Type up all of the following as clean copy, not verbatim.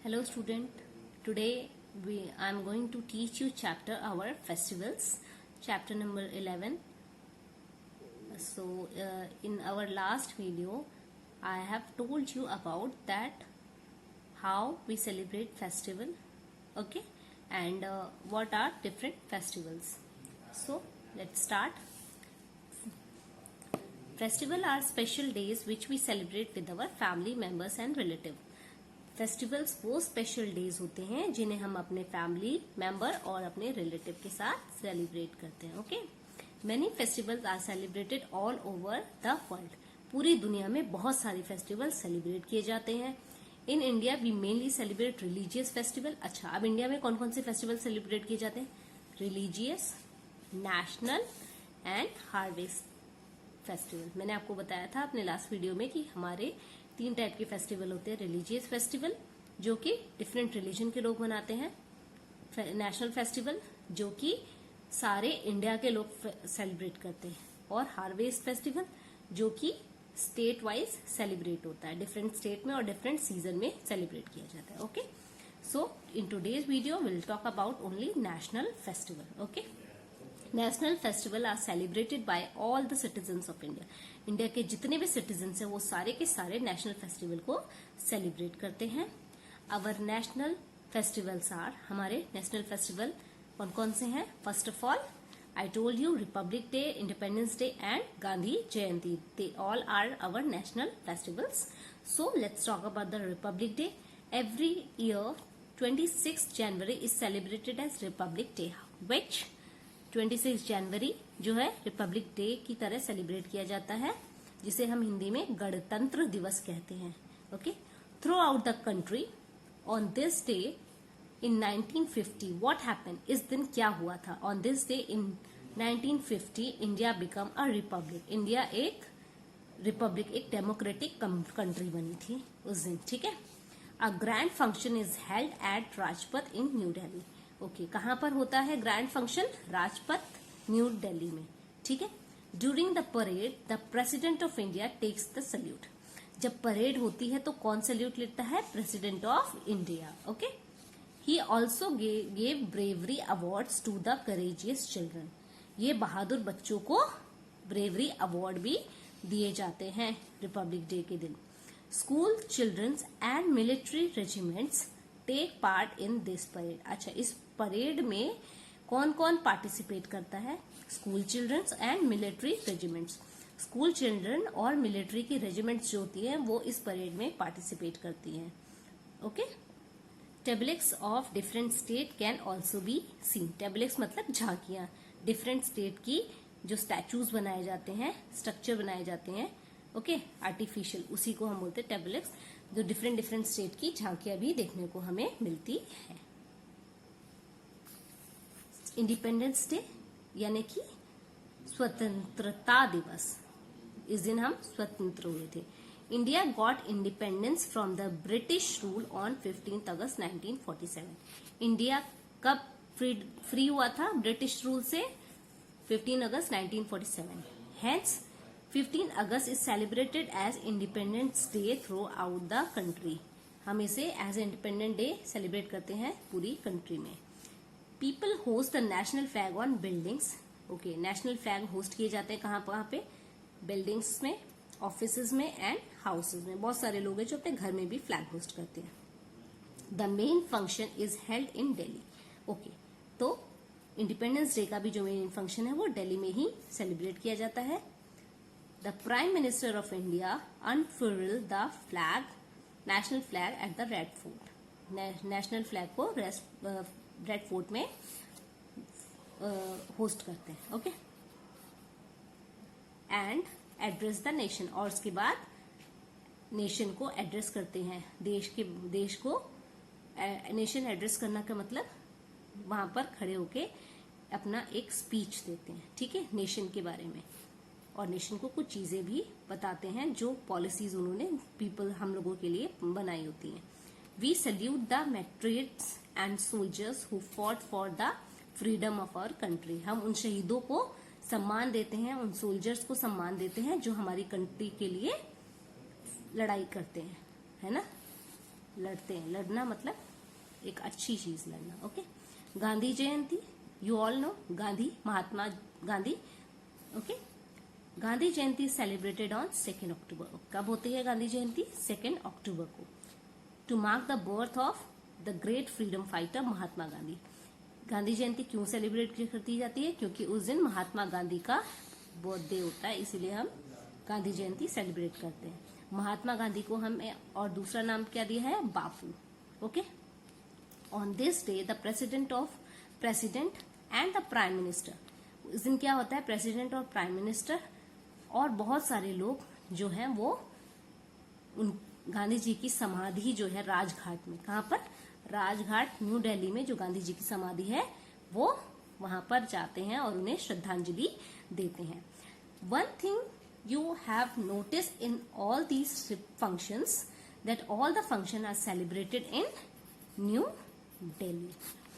Hello student, today I am going to teach you chapter our festivals, chapter number 11. So in our last video I have told you about that how we celebrate festival, okay, and what are different festivals. So let's start. Festival are special days which we celebrate with our family members and relatives. Festivals वो special days होते हैं जिन्हें हम अपने family member और अपने relative के साथ सेलिब्रेट करते हैं. Okay, many festivals are celebrated all over the world. पूरी दुनिया में बहुत सारे फेस्टिवल सेलिब्रेट किए जाते हैं. In India we mainly celebrate religious festival. अच्छा, अब इंडिया में कौन कौन से फेस्टिवल सेलिब्रेट किए जाते हैं? Religious, national and harvest festival. मैंने आपको बताया था अपने लास्ट वीडियो में कि हमारे 3 टाइप के फेस्टिवल होते हैं. रिलीजियस फेस्टिवल जो कि डिफरेंट रिलीजन के लोग मनाते हैं. नेशनल फेस्टिवल जो कि सारे इंडिया के लोग सेलिब्रेट करते हैं. और हार्वेस्ट फेस्टिवल जो कि स्टेट वाइज सेलिब्रेट होता है. डिफरेंट स्टेट में और डिफरेंट सीजन में सेलिब्रेट किया जाता है. Okay, so in today's video will talk about only national festival. Okay, national festival are celebrated by all the citizens of India. India के जितने भी सिटीजन्स हैं वो सारे के सारे नेशनल फेस्टिवल को सेलिब्रेट करते हैं. अवर नेशनल फेस्टिवल्स आर, हमारे नेशनल फेस्टिवल कौन कौन से हैं? First of all I told you republic day, independence day and Gandhi Jayanti. They all are our national festivals. So let's talk about the republic day. Every year 26 January is celebrated as republic day, which 26 January जो है Republic day की तरह celebrate किया जाता है, जिसे हम हिंदी में गणतंत्र दिवस कहते हैं. Okay, through out the country on this day in 1950 what happened. इस दिन क्या हुआ था? On this day in 1950 India become a republic. India एक रिपब्लिक, एक डेमोक्रेटिक कंट्री बनी थी उस दिन. ठीक है. A grand function is held at Rajpath in new Delhi. Okay, कहां पर होता है grand function? Rajpath, new Delhi में. ठीक है. During the parade the president of India takes the salute. जब परेड होती है तो कौन सल्यूट लेता है? President of India. Okay, he also gave bravery awards to the courageous children. ये बहादुर बच्चों को ब्रेवरी अवार्ड भी दिए जाते हैं रिपब्लिक डे के दिन. School childrens and military regiments take part in this parade. अच्छा, इस परेड में कौन कौन पार्टिसिपेट करता है? School childrens and military regiments. School children और मिलिट्री की रेजिमेंट्स जो होती हैं वो इस परेड में पार्टिसिपेट करती हैं. Okay, tableaux of different state can also be seen. Tableaux मतलब झांकियां. डिफरेंट स्टेट की जो स्टैचूज बनाए जाते हैं, स्ट्रक्चर बनाए जाते हैं, ओके, आर्टिफिशियल, उसी को हम बोलते हैं टेबलेक्स. जो डिफरेंट स्टेट की झांकियां भी देखने को हमें मिलती है. इंडिपेंडेंस डे यानी कि स्वतंत्रता दिवस. इस दिन हम स्वतंत्र हुए थे. India got independence from the British rule on 15 August 1947. India कब फ्री हुआ था ब्रिटिश रूल से? 15 अगस्त 1947. Hence 15 August is celebrated as independence day throughout the country. हम इसे एज इंडिपेंडेंट डे सेलिब्रेट करते हैं पूरी कंट्री में. People host the national flag on buildings. Okay, national flag host किए जाते हैं कहाँ पे? बिल्डिंग्स में, ऑफिसेज में एंड हाउसेज में. बहुत सारे लोग हैं जो अपने घर में भी फ्लैग होस्ट करते हैं. The main function is held in Delhi. Okay, तो इंडिपेंडेंस डे का भी जो मेन फंक्शन है वो दिल्ली में ही सेलिब्रेट किया जाता है. The Prime Minister of India unfurled the flag, national flag at the Red Fort. National flag को रेड फोर्ट में होस्ट करते हैं. Okay, and address the nation. और उसके बाद नेशन को एड्रेस करते हैं. देश को नेशन एड्रेस करना का मतलब वहां पर खड़े होके अपना एक स्पीच देते हैं. ठीक है, नेशन के बारे में. और नेशन को कुछ चीजें भी बताते हैं जो पॉलिसीज उन्होंने पीपल हम लोगों के लिए बनाई होती हैं. We salute the patriots and soldiers who fought for the freedom of our country. हम उन शहीदों को सम्मान देते हैं, उन सोल्जर्स को सम्मान देते हैं जो हमारी कंट्री के लिए लड़ाई करते हैं, है ना. लड़ते हैं, लड़ना मतलब एक अच्छी चीज लड़ना। Okay, Gandhi Jayanti, you all know Gandhi, Mahatma Gandhi. Okay, Gandhi Jayanti celebrated on 2 October. कब होती है गांधी जयंती? 2 अक्टूबर को, to mark the birth of the great freedom fighter Mahatma Gandhi. Gandhi Jayanti क्यों सेलिब्रेट करती जाती है? क्योंकि उस दिन महात्मा गांधी का बर्थडे होता है, इसीलिए हम गांधी जयंती सेलिब्रेट करते हैं। महात्मा गांधी को हम और दूसरा नाम क्या दिया है? Bapu. Okay, on this day the president and the prime minister, उस दिन क्या होता है? प्रेसिडेंट और प्राइम मिनिस्टर और बहुत सारे लोग जो हैं वो उन गांधी जी की समाधि जो है राजघाट में, कहाँ पर? राजघाट, न्यू दिल्ली में जो गांधी जी की समाधि है वो वहां पर जाते हैं और उन्हें श्रद्धांजलि देते हैं। One thing you have noticed in all these functions that all the functions are celebrated in New Delhi.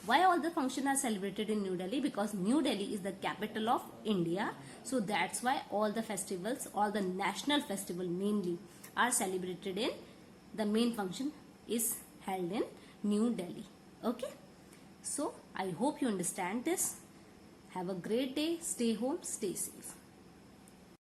Why all the functions are celebrated in New Delhi? Because New Delhi is the capital of India. So that's why all the festivals, all the national festival mainly are celebrated in, the main function is held in New Delhi. Okay. So I hope you understand this. Have a great day. Stay home. Stay safe.